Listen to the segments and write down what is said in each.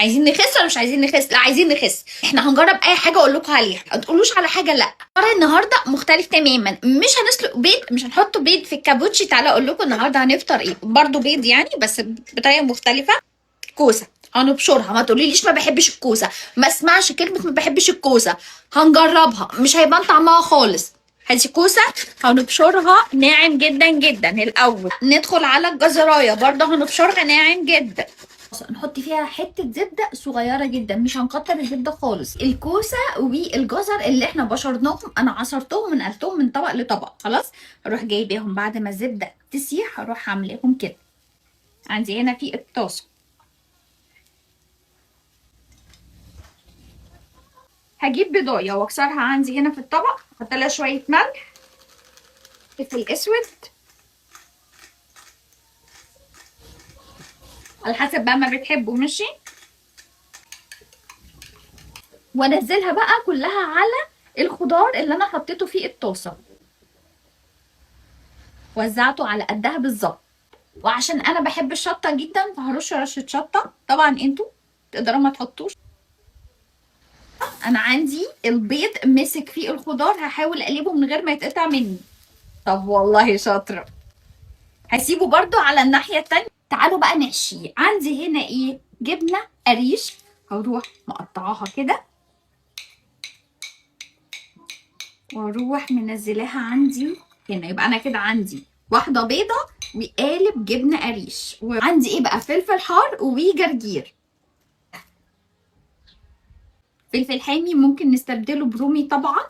عايزين نخس ولا مش عايزين نخس؟ لا عايزين نخس. احنا هنجرب اي حاجه اقول لكم عليها، ما تقولوش على حاجه لا. النهارده مختلف تماما، مش هنسلق بيض، مش هنحط بيض في الكابوتشي. تعالى اقول لكم النهارده هنفطر ايه. برضو بيض يعني بس بطريقه مختلفه. كوسه هنبشرها. ما تقوليليش ما بحبش الكوسه، ما اسمعش كلمه ما بحبش الكوسه. هنجربها، مش هيبان طعمها خالص. هاتي كوسه هنبشرها ناعم جدا جدا. الاول ندخل على الجزرايه، برضه هنبشرها ناعم جدا. نحط فيها حته زبده صغيره جدا، مش هنكتر الزبده خالص. الكوسه والجزر اللي احنا بشرناهم انا عصرتهم ونقلتهم من طبق لطبق. خلاص اروح جايباهم بعد ما الزبده تسيح، اروح عاملاهم كده. عندي هنا في الطاسه، هجيب بيضايه واكسرها عندي هنا في الطبق، احط لها شويه ملح، فلفل اسود، على حسب بقى ما بتحبوا. ماشي، وانزلها بقى كلها على الخضار اللي انا حطيته في الطاسه، وزعته على قدها بالظبط. وعشان انا بحب الشطه جدا فهرش رشه شطه. طبعا انتوا تقدروا ما تحطوش. انا عندي البيض مسك فيه الخضار، هحاول اقلبه من غير ما يتقطع مني. طب والله شاطره. هسيبه برضو على الناحيه التانية. تعالوا بقى نحشيه. عندي هنا ايه؟ جبنه قريش، هروح مقطعاها كده واروح منزلاها عندي هنا. يبقى انا كده عندي واحده بيضه وقالب جبنه قريش. وعندي ايه بقى؟ فلفل حار وجرجير. فلفل حامي ممكن نستبدله برومي طبعا.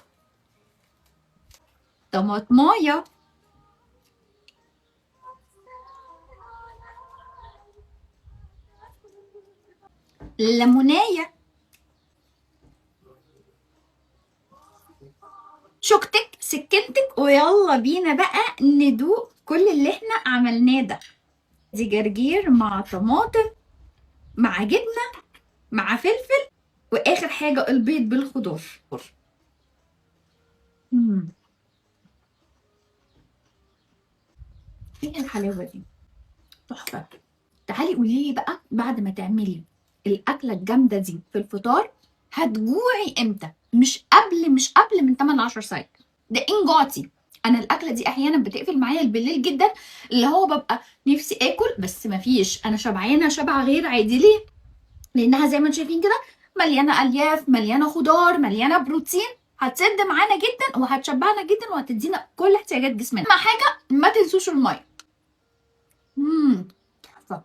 طماطمايه، ليمونايه، شوكتك، سكنتك، ويلا بينا بقى ندوق كل اللي احنا عملناه ده. دي جرجير مع طماطم مع جبنه مع فلفل، واخر حاجه البيض بالخضار. مم. ايه الحلاوه دي؟ تحفه. تعالي قولي لي بقى بعد ما تعملي الاكله الجامده دي في الفطار هتجوعي امتى؟ مش قبل من 8 ل 10 ساعات. ده ان جوعتي. انا الاكله دي احيانا بتقفل معايا بالليل جدا، اللي هو ببقى نفسي اكل بس مفيش، انا شبعانه شبع غير عادي. ليه؟ لانها زي ما انتم شايفين كده مليانه الياف، مليانه خضار، مليانه بروتين. هتسد معانا جدا وهتشبعنا جدا وهتدينا كل احتياجات جسمنا. اهم حاجه ما تنسوش الميه. تحفه.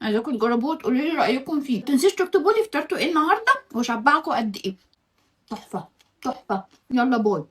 عايزاكم تجربوه وتقولوا لي رايكم فيه. متنسيش تكتبوا لي فطرتوا ايه النهارده وشبعكم قد ايه. تحفه تحفه. يلا باي.